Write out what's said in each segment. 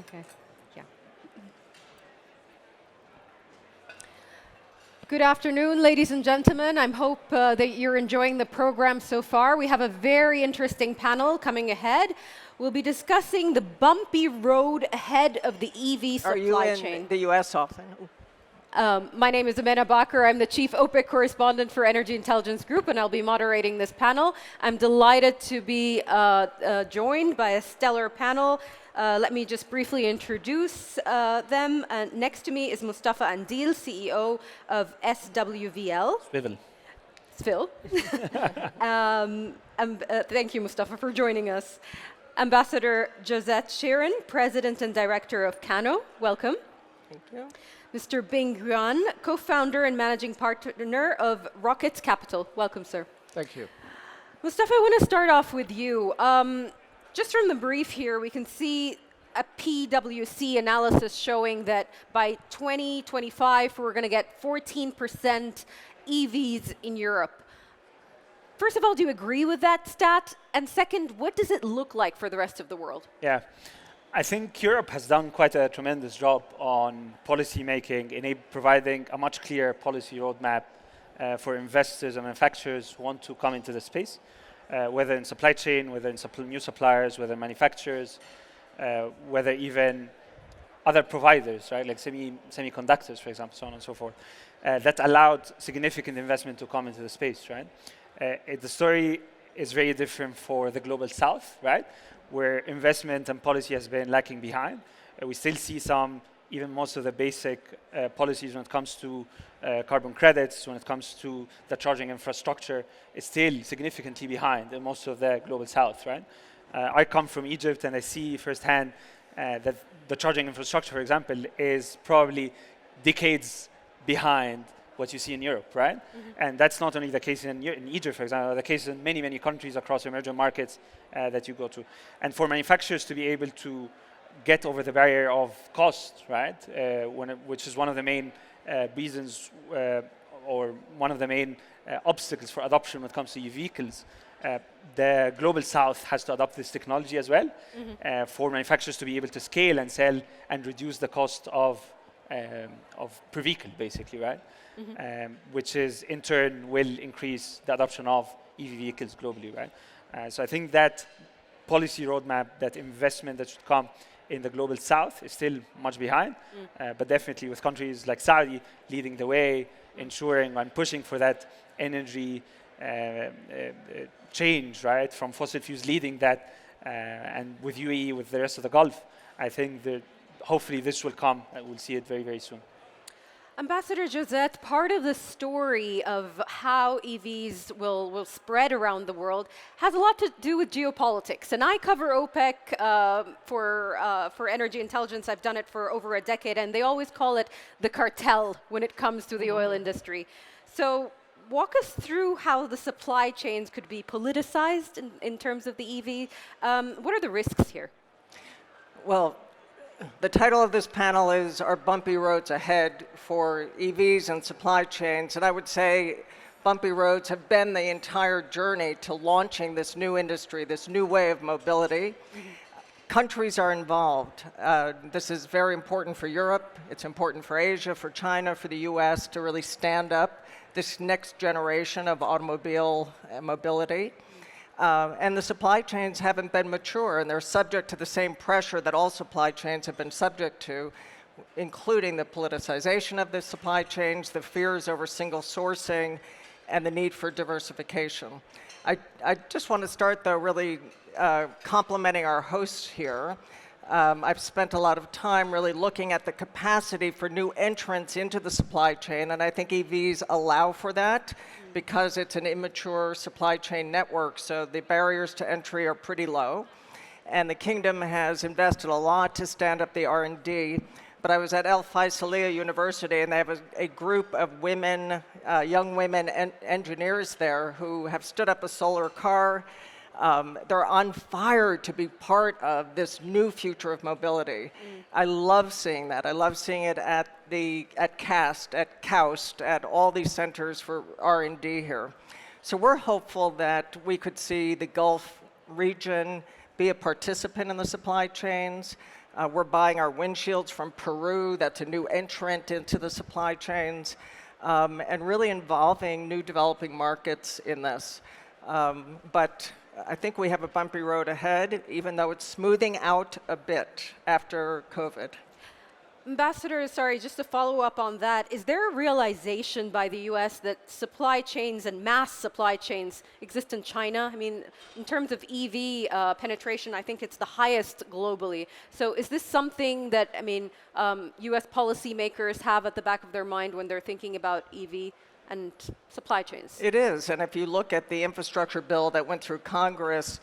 Okay. Yeah. Good afternoon, ladies and gentlemen. I hope that you're enjoying the program so far. We have a very interesting panel coming ahead. We'll be discussing the bumpy road ahead of the EV supply chain. Are you in the US often? My name is Amena Bakr. I'm the Chief Opec Correspondent for Energy Intelligence Group, and I'll be moderating this panel. I'm delighted to be joined by a stellar panel. Let me just briefly introduce them. Next to me is Mostafa Kandil, CEO of SWVL. SWVL. Thank you, Mostafa, for joining us. Ambassador Josette Sheeran, President and Director of Canoo. Welcome. Thank you. Mr. Yuan, co-founder and managing partner of Rockets Capital. Welcome, sir. Thank you. Mustafa, I want to start off with you. Just from the brief here, we can see a PwC analysis showing that by 2025, we're going to get 14% EVs in Europe. First of all, do you agree with that stat? And second, what does it look like for the rest of the world? Yeah. I think Europe has done quite a tremendous job on policy making in providing a much clearer policy roadmap for investors and manufacturers who want to come into the space, whether in supply chain, whether in new suppliers, whether manufacturers, whether even other providers, right, like semiconductors, for example, so on and so forth. That allowed significant investment to come into the space, right? The story is very different for the global south, right? Where investment and policy has been lacking behind. We still see even most of the basic policies when it comes to carbon credits, when it comes to the charging infrastructure, is still significantly behind in most of the global south, right? I come from Egypt and I see firsthand that the charging infrastructure, for example, is probably decades behind what you see in Europe, right? Mm-hmm. And that's not only the case in Egypt, for example, the case in many, many countries across emerging markets that you go to. And for manufacturers to be able to get over the barrier of cost, right, which is one of the main reasons or one of the main obstacles for adoption when it comes to EV vehicles, the global south has to adopt this technology as well, mm-hmm. For manufacturers to be able to scale and sell and reduce the cost of per vehicle, basically, right? Mm-hmm. Which is in turn will increase the adoption of EV vehicles globally, right? So I think that policy roadmap, that investment that should come in the global south is still much behind, but definitely with countries like Saudi leading the way, ensuring and pushing for that energy change, right, from fossil fuels leading that, and with UAE, with the rest of the Gulf, I think that hopefully this will come and we'll see it very, very soon. Ambassador Josette, part of the story of how EVs will spread around the world has a lot to do with geopolitics. And I cover OPEC for energy intelligence. I've done it for over a decade, and they always call it the cartel when it comes to the oil industry. So walk us through how the supply chains could be politicized in terms of the EV. What are the risks here? Well, the title of this panel is Are Bumpy Roads Ahead for EVs and Supply Chains? And I would say bumpy roads have been the entire journey to launching this new industry, this new way of mobility. Mm-hmm. Countries are involved. This is very important for Europe. It's important for Asia, for China, for the US to really stand up this next generation of automobile mobility. And the supply chains haven't been mature, and they're subject to the same pressure that all supply chains have been subject to, including the politicization of the supply chains, the fears over single sourcing, and the need for diversification. I just want to start, though, really complimenting our hosts here. I've spent a lot of time really looking at the capacity for new entrants into the supply chain, and I think EVs allow for that because it's an immature supply chain network, so the barriers to entry are pretty low. And the Kingdom has invested a lot to stand up the R&D. But I was at Al Faisaliah University, and they have a group of women, young women engineers there who have stood up a solar car. They're on fire to be part of this new future of mobility. I love seeing that. I love seeing it at CAST, at KAUST, at all these centers for R&D here. So we're hopeful that we could see the Gulf region be a participant in the supply chains. We're buying our windshields from Peru. That's a new entrant into the supply chains, and really involving new developing markets in this. But I think we have a bumpy road ahead, even though it's smoothing out a bit after COVID. Ambassador, sorry, just to follow up on that, is there a realization by the US that supply chains and mass supply chains exist in China? I mean, in terms of EV penetration, I think it's the highest globally. So is this something that, I mean, US policymakers have at the back of their mind when they're thinking about EV and supply chains? It is, and if you look at the infrastructure bill that went through Congress,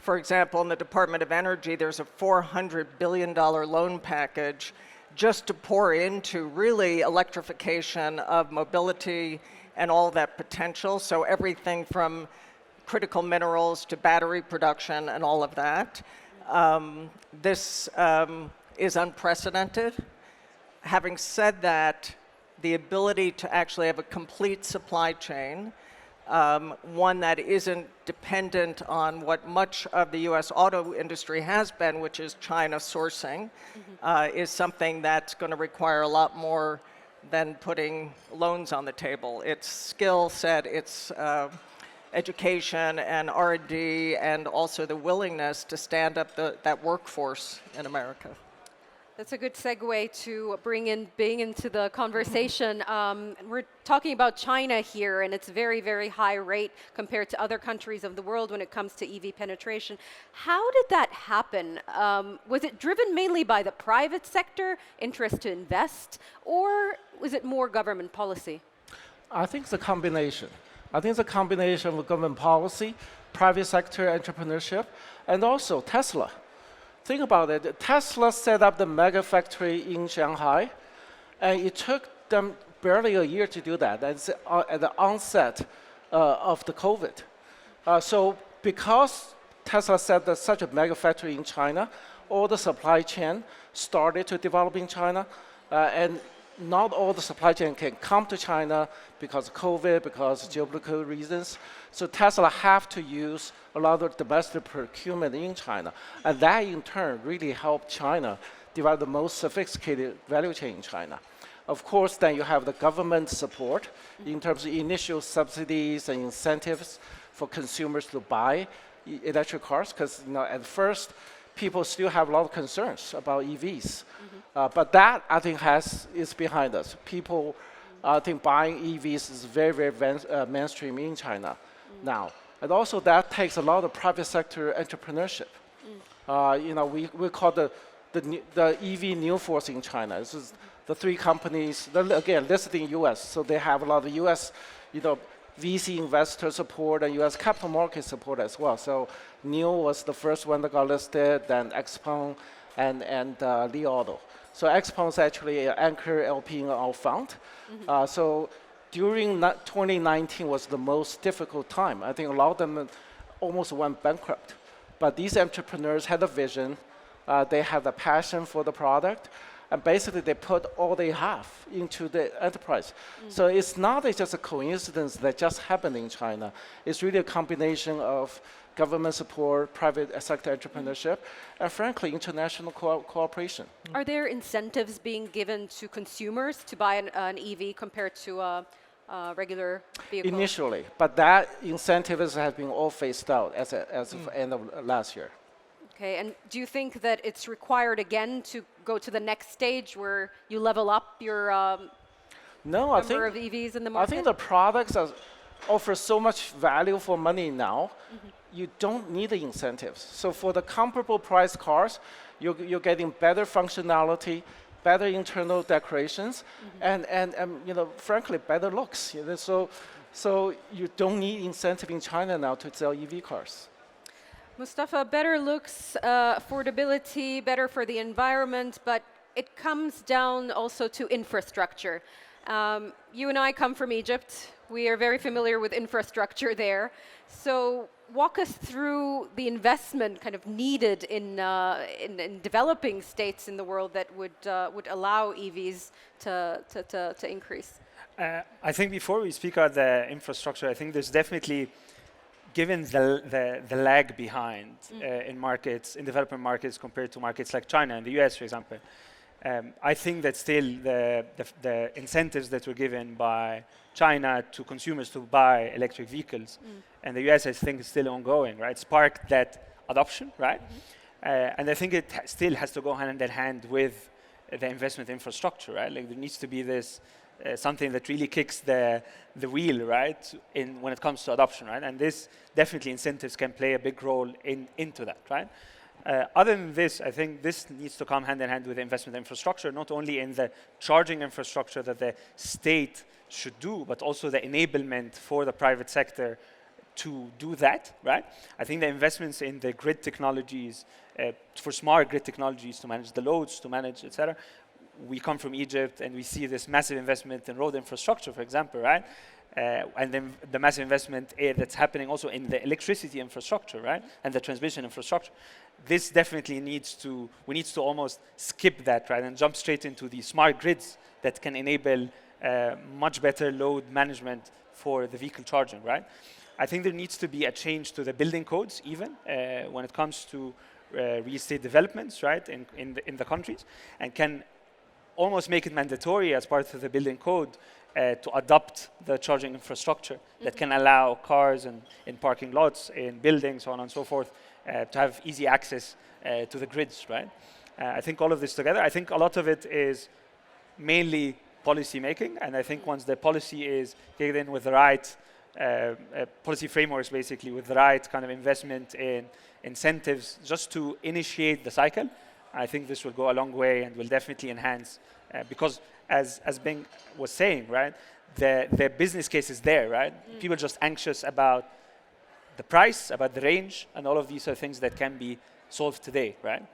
for example, in the Department of Energy, there's a $400 billion loan package just to pour into really electrification of mobility and all that potential. So everything from critical minerals to battery production and all of that. This is unprecedented. Having said that, the ability to actually have a complete supply chain, one that isn't dependent on what much of the US auto industry has been, which is China sourcing, is something that's going to require a lot more than putting loans on the table. It's skill set, it's education and R&D, and also the willingness to stand up that workforce in America. That's a good segue to being into the conversation. We're talking about China here, and it's very, very high rate compared to other countries of the world when it comes to EV penetration. How did that happen? Was it driven mainly by the private sector, interest to invest, or was it more government policy? I think it's a combination. I think it's a combination of government policy, private sector entrepreneurship, and also Tesla. Think about it. Tesla set up the mega factory in Shanghai, and it took them barely a year to do that. That's at the onset of the COVID. So because Tesla set up such a mega factory in China, all the supply chain started to develop in China, and not all the supply chain can come to China because of COVID, because of geopolitical reasons. So Tesla have to use a lot of domestic procurement in China. And that in turn really helped China develop the most sophisticated value chain in China. Of course, then you have the government support in terms of initial subsidies and incentives for consumers to buy electric cars, because at first, people still have a lot of concerns about EVs. But that, I think, is behind us. People, I think, buying EVs is very, very mainstream in China now. And also, that takes a lot of private sector entrepreneurship. We call the EV new force in China. This is the three companies, again, listed in US, so they have a lot of US, VC investor support and US capital market support as well. So NIO was the first one that got listed, then XPeng and Li Auto. So XPeng is actually an anchor LP in our fund. So during 2019 was the most difficult time. I think a lot of them almost went bankrupt. But these entrepreneurs had a vision, they had a passion for the product, and basically they put all they have into the enterprise. So it's not just a coincidence that just happened in China. It's really a combination of government support, private sector entrepreneurship, and frankly, international cooperation. Are there incentives being given to consumers to buy an EV compared to a regular vehicle? Initially, but that incentives have been all phased out as of end of last year. Okay, and do you think that it's required again to go to the next stage where you level up your number of EVs in the market? I think the products offer so much value for money now, you don't need the incentives. So for the comparable price cars, you're getting better functionality, better internal decorations, and frankly, better looks. So you don't need incentive in China now to sell EV cars. Mostafa, better looks, affordability, better for the environment, but it comes down also to infrastructure. You and I come from Egypt. We are very familiar with infrastructure there. So walk us through the investment kind of needed in developing states in the world that would allow EVs to increase. I think before we speak about the infrastructure, I think there's definitely given the lag behind in markets, in developing markets compared to markets like China and the US, for example, I think that still the incentives that were given by China to consumers to buy electric vehicles and the US, I think, is still ongoing, right? Sparked that adoption, right? And I think it still has to go hand in hand with the investment infrastructure, right? Like there needs to be this something that really kicks the wheel, right? When it comes to adoption, right? And this definitely incentives can play a big role into that, right? Other than this, I think this needs to come hand in hand with investment infrastructure, not only in the charging infrastructure that the state should do, but also the enablement for the private sector to do that, right? I think the investments in the grid technologies, for smart grid technologies to manage the loads, to manage, et cetera. We come from Egypt and we see this massive investment in road infrastructure, for example, right? And then the massive investment that's happening also in the electricity infrastructure, right? And the transmission infrastructure. This definitely we need to almost skip that, right? And jump straight into the smart grids that can enable much better load management for the vehicle charging, right? I think there needs to be a change to the building codes even when it comes to real estate developments, right? In the countries, and can almost make it mandatory as part of the building code to adopt the charging infrastructure that can allow cars and in parking lots, in buildings, so on and so forth, to have easy access to the grids, right? I think all of this together, I think a lot of it is mainly policy making, and I think once the policy is kicked in with the right policy frameworks, basically with the right kind of investment in incentives just to initiate the cycle, I think this will go a long way and will definitely enhance because as Bing was saying, right, the business case is there, right? People are just anxious about the price, about the range, and all of these are things that can be solved today, right?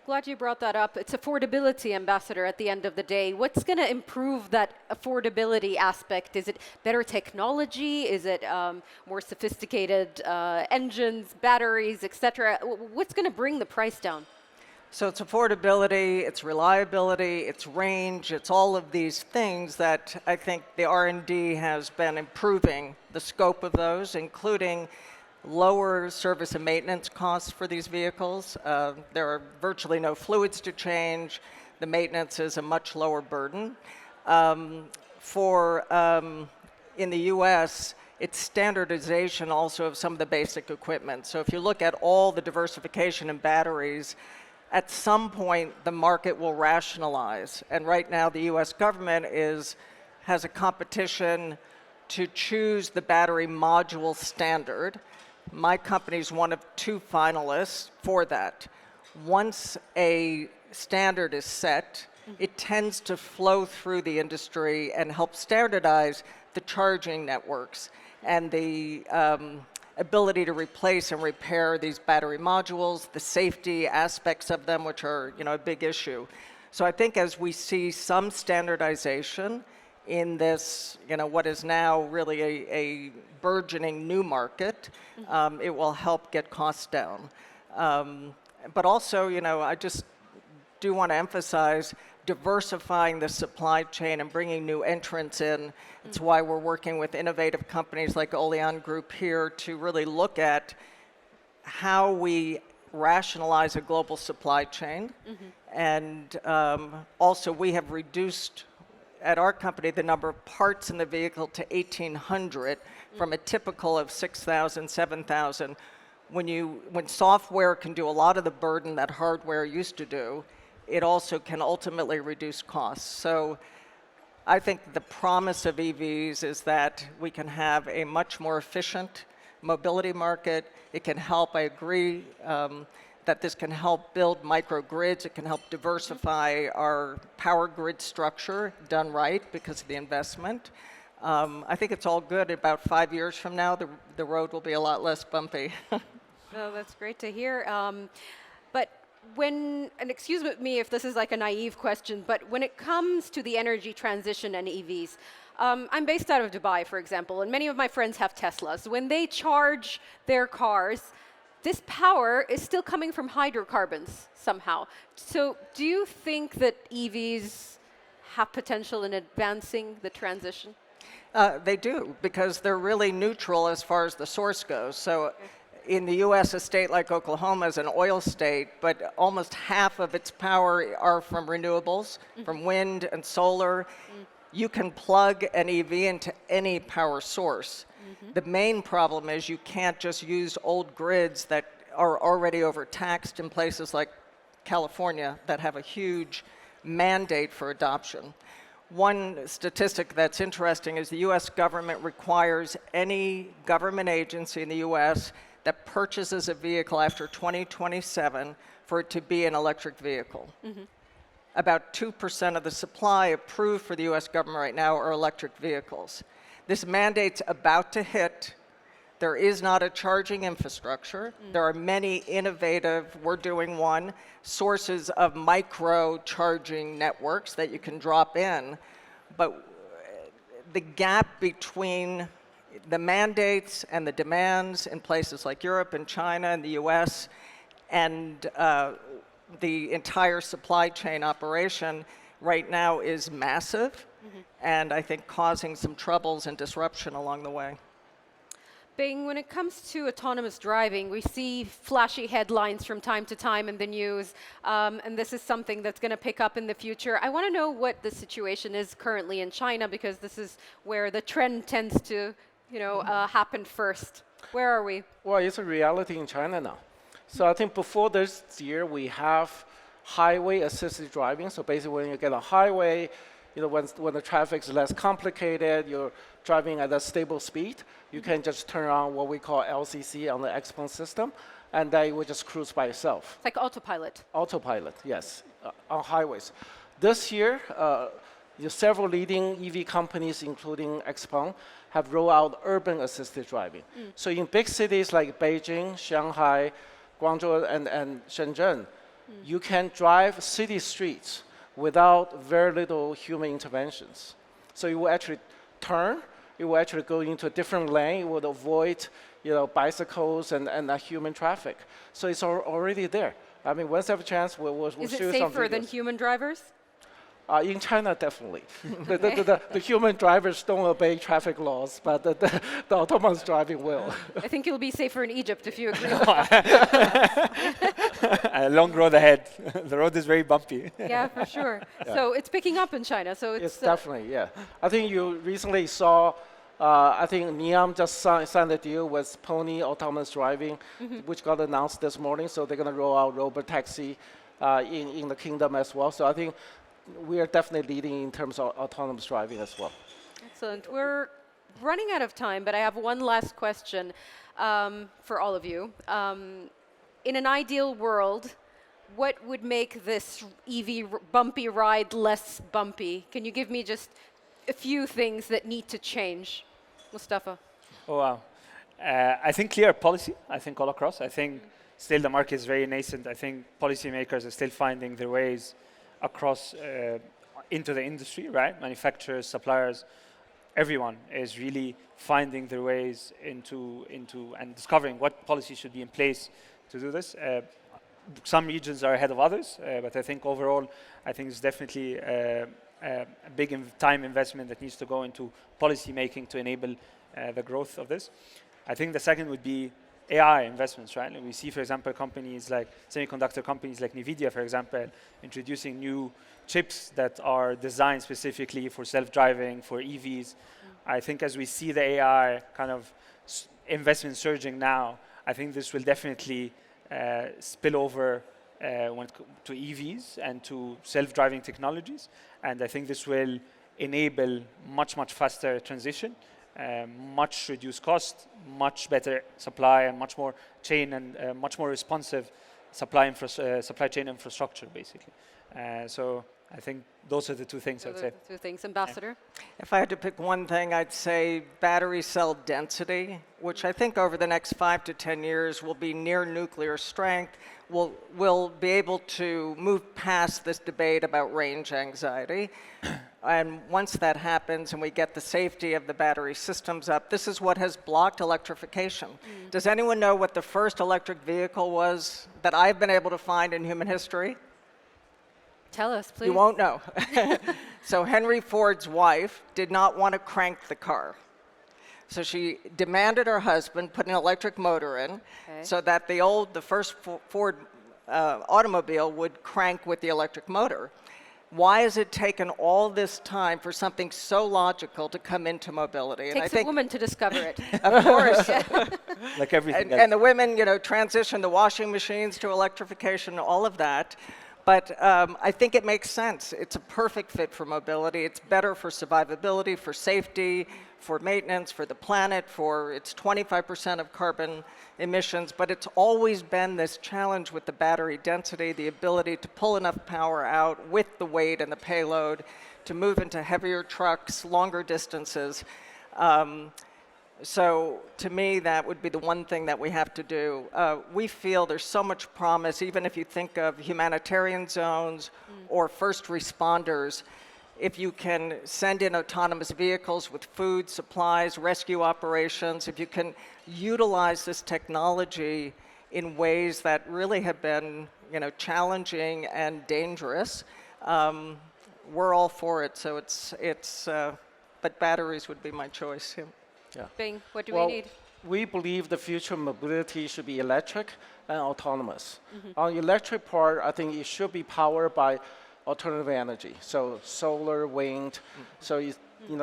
Glad you brought that up. It's affordability, Ambassador, at the end of the day. What's going to improve that affordability aspect? Is it better technology? Is it more sophisticated engines, batteries, etc.? What's going to bring the price down? So it's affordability, it's reliability, it's range, it's all of these things that I think the R&D has been improving the scope of those, including lower service and maintenance costs for these vehicles. There are virtually no fluids to change. The maintenance is a much lower burden. In the US, it's standardization also of some of the basic equipment. So if you look at all the diversification in batteries, at some point the market will rationalize. And right now the US government has a competition to choose the battery module standard. My company is one of 2 finalists for that. Once a standard is set, it tends to flow through the industry and help standardize the charging networks and the ability to replace and repair these battery modules, the safety aspects of them, which are a big issue. So I think as we see some standardization in this, what is now really a burgeoning new market, it will help get costs down. But also, I just do want to emphasize diversifying the supply chain and bringing new entrants in. It's why we're working with innovative companies like Oleon Group here to really look at how we rationalize a global supply chain. And also we have reduced at our company the number of parts in the vehicle to 1,800 from a typical of 6,000, 7,000. When software can do a lot of the burden that hardware used to do, it also can ultimately reduce costs. So I think the promise of EVs is that we can have a much more efficient mobility market. It can help, I agree, that this can help build microgrids. It can help diversify our power grid structure, done right because of the investment. I think it's all good. About 5 years from now, the road will be a lot less bumpy. Oh, that's great to hear. But and excuse me if this is like a naive question, but when it comes to the energy transition and EVs, I'm based out of Dubai, for example, and many of my friends have Teslas. When they charge their cars, this power is still coming from hydrocarbons somehow. So do you think that EVs have potential in advancing the transition? They do, because they're really neutral as far as the source goes. So in the US, a state like Oklahoma is an oil state, but almost half of its power are from renewables, from wind and solar. You can plug an EV into any power source. The main problem is you can't just use old grids that are already overtaxed in places like California that have a huge mandate for adoption. One statistic that's interesting is the US government requires any government agency in the US that purchases a vehicle after 2027 for it to be an electric vehicle. About 2% of the supply approved for the US government right now are electric vehicles. This mandate's about to hit. There is not a charging infrastructure. There are many innovative, we're doing one, sources of micro charging networks that you can drop in. But the gap between the mandates and the demands in places like Europe and China and the US and the entire supply chain operation right now is massive, and I think causing some troubles and disruption along the way. Bing, when it comes to autonomous driving, we see flashy headlines from time to time in the news, and this is something that's going to pick up in the future. I want to know what the situation is currently in China, because this is where the trend tends to, happen first. Where are we? Well, it's a reality in China now. So I think before this year, we have highway assisted driving. So basically, when you get a highway, when the traffic is less complicated, you're driving at a stable speed, you can just turn on what we call LCC on the Xpeng system, and then it will just cruise by itself. It's like autopilot. Autopilot, yes, on highways. This year, several leading EV companies, including Xpeng, have rolled out urban assisted driving. So in big cities like Beijing, Shanghai, Guangzhou, and Shenzhen, you can drive city streets without very little human interventions. So you will actually turn, you will actually go into a different lane, you will avoid bicycles and human traffic. So it's already there. I mean, once I have a chance, we'll show you some videos. Is it safer than human drivers? In China, definitely. The human drivers don't obey traffic laws, but the autonomous driving will. I think you'll be safer in Egypt if you agree. A long road ahead. The road is very bumpy. Yeah, for sure. Yeah. So it's picking up in China. So it's definitely, yeah. I think you recently saw, I think Niam just signed a deal with Pony Autonomous Driving, which got announced this morning. So they're going to roll out robotaxi in the kingdom as well. So I think we are definitely leading in terms of autonomous driving as well. Excellent. We're running out of time, but I have one last question for all of you. In an ideal world, what would make this EV bumpy ride less bumpy? Can you give me just a few things that need to change? Mustafa. Oh, wow. I think clear policy, I think all across. I think still the market is very nascent. I think policymakers are still finding their ways across into the industry, right? Manufacturers, suppliers, everyone is really finding their ways into and discovering what policy should be in place to do this. Some regions are ahead of others, but I think overall, I think it's definitely a big time investment that needs to go into policy making to enable the growth of this. I think the second would be AI investments, right? And we see, for example, companies like semiconductor companies like NVIDIA, for example, introducing new chips that are designed specifically for self-driving, for EVs. I think as we see the AI kind of investment surging now, I think this will definitely spill over to EVs and to self-driving technologies. And I think this will enable much, much faster transition. Much reduced cost, much better supply, and much more chain and much more responsive supply chain infrastructure, basically. So I think those are the two things I'd say. Two things, Ambassador. If I had to pick one thing, I'd say battery cell density, which I think over the next 5 to 10 years will be near nuclear strength. We'll be able to move past this debate about range anxiety. And once that happens and we get the safety of the battery systems up, this is what has blocked electrification. Does anyone know what the first electric vehicle was that I've been able to find in human history? Tell us, please. You won't know. So Henry Ford's wife did not want to crank the car. So she demanded her husband put an electric motor in so that the first Ford automobile would crank with the electric motor. Why has it taken all this time for something so logical to come into mobility? Takes a woman to discover it. Of course. Like everything else. And the women, transitioned the washing machines to electrification, all of that. But I think it makes sense. It's a perfect fit for mobility. It's better for survivability, for safety, for maintenance, for the planet, it's 25% of carbon emissions. But it's always been this challenge with the battery density, the ability to pull enough power out with the weight and the payload to move into heavier trucks, longer distances. So to me, that would be the one thing that we have to do. We feel there's so much promise, even if you think of humanitarian zones or first responders. If you can send in autonomous vehicles with food, supplies, rescue operations, if you can utilize this technology in ways that really have been, challenging and dangerous, we're all for it. So but batteries would be my choice. Yeah. Yeah. Bing, what do we need? We believe the future mobility should be electric and autonomous. On the electric part, I think it should be powered by alternative energy, so solar, wind. So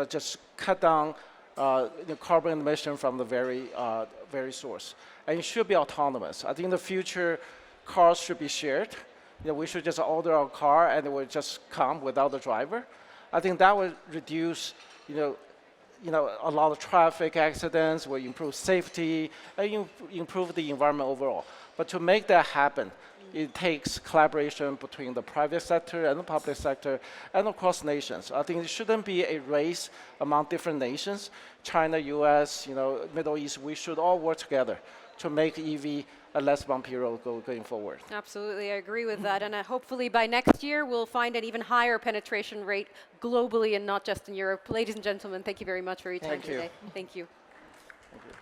just cut down the carbon emission from the very source, and it should be autonomous. I think the future cars should be shared. We should just order our car and it will just come without the driver. I think that would reduce, a lot of traffic accidents, will improve safety, and improve the environment overall. But to make that happen, it takes collaboration between the private sector and the public sector and across nations. I think it shouldn't be a race among different nations. China, US, Middle East, we should all work together to make EV a less bumpy road going forward. Absolutely, I agree with that. And hopefully by next year, we'll find an even higher penetration rate globally and not just in Europe. Ladies and gentlemen, thank you very much for your time today. Thank you. Thank you.